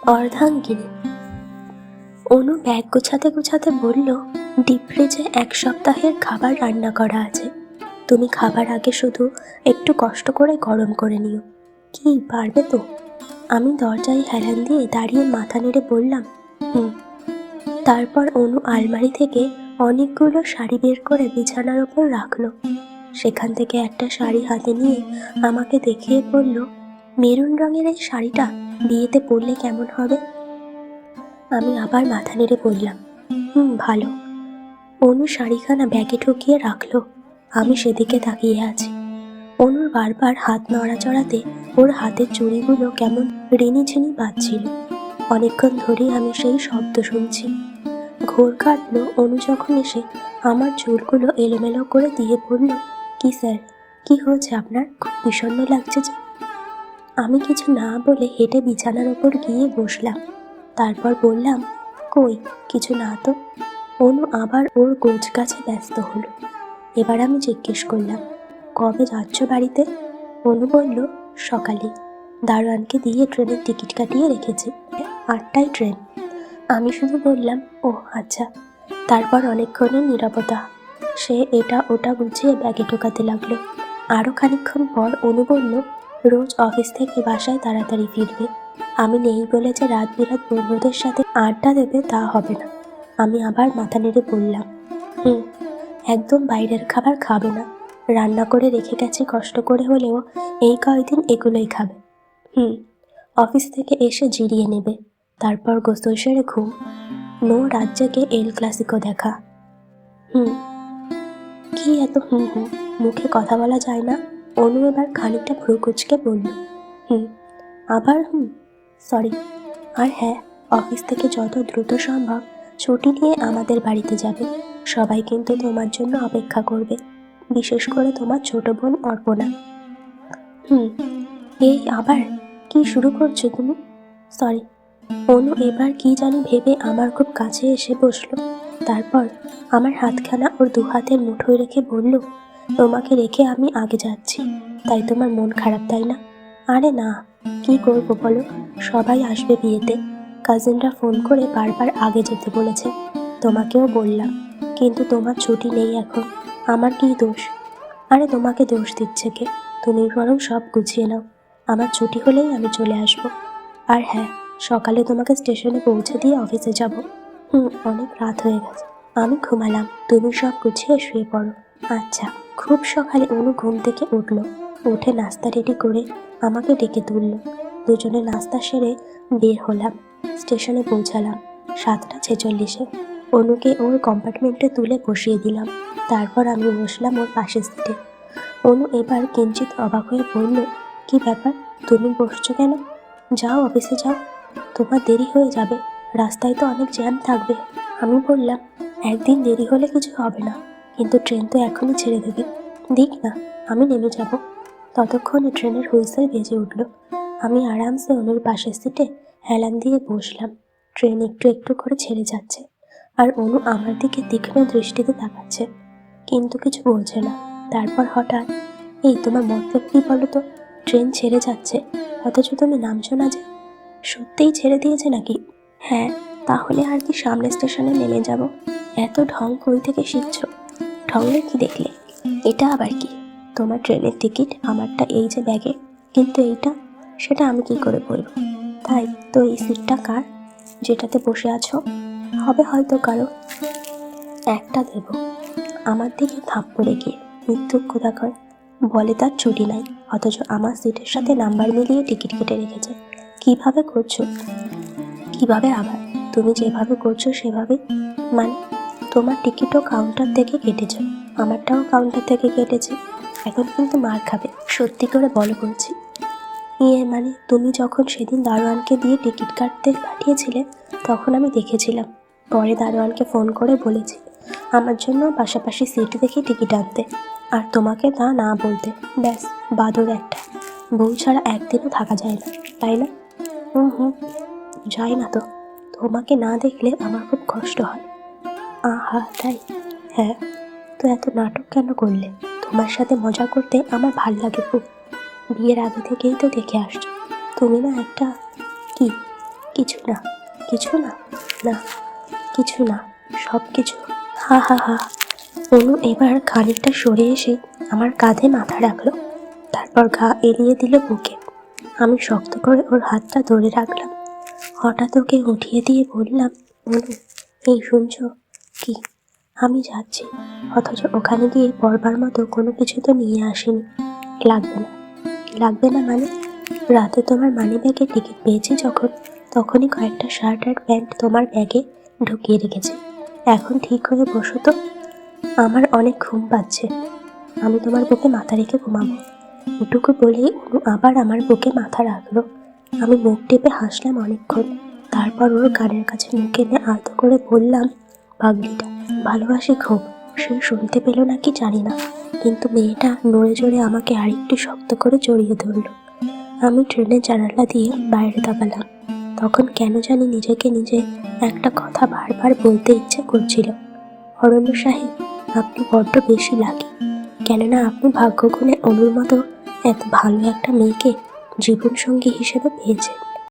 অর্ধাঙ্গিনী। অনু bag গোছাতে গোছাতে বলল, ডিপ ফ্রিজে 1 সপ্তাহের খাবার রান্না করা আছে। তুমি খাবার আগে শুধু একটু কষ্ট করে গরম করে নিও। কি পারবে তো? আমি দরজায় হেলান দিয়ে দাঁড়িয়ে মাথা নেড়ে বললাম, হুম। তারপর অনু আলমারি থেকে অনেকগুলো শাড়ি বের করে বিছানার ওপর রাখলো। সেখান থেকে একটা শাড়ি হাতে নিয়ে আমাকে দেখিয়ে বলল, মেরুন রঙের এই শাড়িটা বিয়েতে পরলে কেমন হবে? আমি আবার মাথা নেড়ে বললাম, ভালো। অনু শাড়িখানা ব্যাগে ঢুকিয়ে রাখলো। আমি সেদিকে তাকিয়ে আছি। অনুর বারবার হাত নড়াচড়াতে ওর হাতের চুড়িগুলো কেমন রিনিঝিনি বাজছিল। অনেকক্ষণ ধরেই আমি সেই শব্দ শুনছি। ঘোর কাটলো অনু যখন এসে আমার চুলগুলো এলোমেলো করে দিয়ে বলল, কি স্যার, কি হয়েছে আপনার? খুব বিষণ্ণ লাগছে যে। আমি কিছু না বলে হেঁটে বিছানার ওপর গিয়ে বসলাম। তারপর বললাম, কই, কিছু না তো। অনু আবার ওর গোছ গাছে ব্যস্ত হলো। এবার আমি জিজ্ঞেস করলাম, কবে যাচ্ছ বাড়িতে? অনু বলল, সকালে। দারোয়ানকে দিয়ে ট্রেনের টিকিট কাটিয়ে রেখেছি, 8টায় ট্রেন। আমি শুধু বললাম, ও আচ্ছা। তারপর অনেকক্ষণের নীরবতা। সে এটা ওটা গুছিয়ে ব্যাগে ঢোকাতে লাগলো। আরও খানিকক্ষণ পর অনু বলল, রোজ অফিস থেকে বাসায় তাড়াতাড়ি ফিরবে। আমি নেই বলে যে রাত বিরাত বন্ধুদের সাথে আড্ডা দেবে তা হবে না। আমি আবার মাথা নেড়ে বললাম, একদম বাইরের খাবার খাবে না। রান্না করে রেখে গেছি কষ্ট করে হলেও, এই কয়দিন এগুলোই খাবে। অফিস থেকে এসে জিরিয়ে নেবে। তারপর গোসল সেরে ঘুম। নো রাত জেগে এল ক্লাসিকো দেখা। কি এত মুখে কথা বলা যায় না? অনু এবার খানিকটা ভ্রু কুচকে বলল, আবার সরি। আর হ্যাঁ, অফিস থেকে যত দ্রুত সম্ভব ছুটি নিয়ে আমাদের বাড়িতে যাবে। সবাই কিন্তু তোমার জন্য অপেক্ষা করবে, বিশেষ করে তোমার ছোট বোন অর্পণা। এই আবার কি শুরু করছো তুমি? সরি। অনু এবার কি জানি ভেবে আমার খুব কাছে এসে বসলো। তারপর আমার হাতখানা ওর 2 হাতের মুঠোয় রেখে বলল, তোমাকে রেখে আমি আগে যাচ্ছি, তাই তোমার মন খারাপ, তাই না? আরে না, কি করবো বলো, সবাই আসবে বিয়েতে। কাজিনরা ফোন করে বারবার আগে যেতে বলেছে। তোমাকেও বললাম, কিন্তু তোমার ছুটি নেই এখন। আমার কি দোষ? আরে তোমাকে দোষ দিচ্ছে কে? তুমি বরং সব গুছিয়ে নাও। আমার ছুটি হলেই আমি চলে আসবো। আর হ্যাঁ, সকালে তোমাকে স্টেশনে পৌঁছে দিয়ে অফিসে যাব। অনেক রাত হয়ে গেছে। আমি ঘুমালাম, তুমি সব গুছিয়ে শুয়ে পড়ো। আচ্ছা। খুব সকালে অনু ঘুম থেকে উঠলো। উঠে নাস্তা রেডি করে আমাকে ডেকে তুললো। দুজনে নাস্তা সেরে বের হলাম। স্টেশনে পৌঁছালাম 7টা 46-এ। অনুকে ওর কম্পার্টমেন্টে তুলে বসিয়ে দিলাম। তারপর আমি বসলাম ওর পাশের সিটে। অনু এবার কিঞ্চিত অবাক হয়ে বলল, কি ব্যাপার, তুমি বসছো কেন? যাও, অফিসে যাও, তোমার দেরি হয়ে যাবে। রাস্তায় তো অনেক জ্যাম থাকবে। আমি বললাম, একদিন দেরি হলে কিছু হবে না, কিন্তু ট্রেন তো এখনই ছেড়ে দেবে। দিক না, আমি নেমে যাব। ততক্ষণে ট্রেনের হুইসেল বেজে উঠল। আমি আরামসে অনুর পাশের সিটে হেলান দিয়ে বসলাম। ট্রেন একটু একটু করে ছেড়ে যাচ্ছে, আর অনু আমার দিকে তীক্ষ্ণ দৃষ্টিতে তাকাচ্ছে, কিন্তু কিছু বলছে না। তারপর হঠাৎ, এই তোমার মতলব কি বলো তো? ট্রেন ছেড়ে যাচ্ছে, অথচ তুমি নামছো না যে? সত্যিই ছেড়ে দিয়েছে নাকি? হ্যাঁ, তাহলে আর কি সামনের স্টেশনে নেমে যাব? এত ঢং কই থেকে শিখছো? ঢঙের কি দেখলে? এটা আবার কি? তোমার ট্রেনের টিকিট, আমারটা এই যে ব্যাগে, কিন্তু এইটা, সেটা আমি কি করে বলবো? তাই তো এই সিটটা কার, যেটাতে বসে আছো? হবে হয়তো কারো। একটা দেব। আমার দিকে থাপ্পড়ে গিয়ে, মিথ্যুক কোথাকার। বলে তার ছুটি নাই, অথচ আমার সিটের সাথে নাম্বার মিলিয়ে টিকিট কেটে রেখেছে। কিভাবে করছো? কিভাবে আবার? তুমি যেভাবে করছো সেভাবে। মানে, তোমার টিকিটও কাউন্টার থেকে কেটেছ, আমারটাও কাউন্টার থেকে কেটেছে। এখন কিন্তু মার খাবে, সত্যি করে বলো বলছি। মানে, তুমি যখন সেদিন দারোয়ানকে দিয়ে টিকিট কাটতে পাঠিয়েছিলে, তখন আমি দেখেছিলাম। পরে দারোয়ানকে ফোন করে বলেছি আমার জন্য পাশাপাশি সিট দেখে টিকিট আনতে, আর তোমাকে তা না বলতে। ব্যাস, বাদর একটা। বউ ছাড়া একদিনও থাকা যায় না, তাই না? যাই না তো। তোমাকে না দেখলে আমার খুব কষ্ট হয়। আহা, তাই? হ্যাঁ। তো এত নাটক কেন করলে? তোমার সাথে মজা করতে আমার ভাল লাগে খুব। বিয়ের আগে থেকেই তো দেখে আসছো। তুমি না একটা কি, কিছু না, কিছু না, না, কিছু না, সব কিছু। হা হা হা। অনু এবার খানিকটা সরে এসে আমার কাঁধে মাথা রাখলো, তারপর গা এলিয়ে দিল বুকে। আমি শক্ত করে ওর হাতটা ধরে রাখলাম। হঠাৎ ওকে উঠিয়ে দিয়ে বললাম, অনু, এই শুনছো? কি? আমি যাচ্ছি, অথচ ওখানে গিয়ে পড়বার মতো কোনো কিছু তো নিয়ে আসিনি। লাগবে না। লাগবে না মানে? রাতে তোমার মানি ব্যাগে টিকিট পেয়েছি যখন, তখনই কয়েকটা শার্ট আর প্যান্ট তোমার ব্যাগে ঢুকিয়ে রেখেছি। এখন ঠিক হয়ে বসো তো, আমার অনেক ঘুম পাচ্ছে। আমি তোমার বুকে মাথা রেখে ঘুমাবো। এটুকু বলেই অনু আবার আমার বুকে মাথা রাখলো। আমি মুখ টিপে হাসলাম অনেকক্ষণ। তারপর ওর কানের কাছে মুখ এনে আলতো করে বললাম, পাগলিটা ভালোবাসি খুব। সে শুনতে পেল নাকি জানি না, কিন্তু মেয়েটা নড়ে চড়ে আমাকে আরেকটু শক্ত করে জড়িয়ে ধরল। আমি ট্রেনের জানালা দিয়ে বাইরে তাকালাম। তখন কেন জানি নিজেকে নিজে একটা কথা বারবার বলতে ইচ্ছে করছিল, অরণ্য সাহেব, আপনি বড্ড বেশি লাকি। কেননা আপনি ভাগ্যগুণে অনুর মতো এত ভালো একটা মেয়েকে জীবনসঙ্গী হিসেবে পেয়েছেন।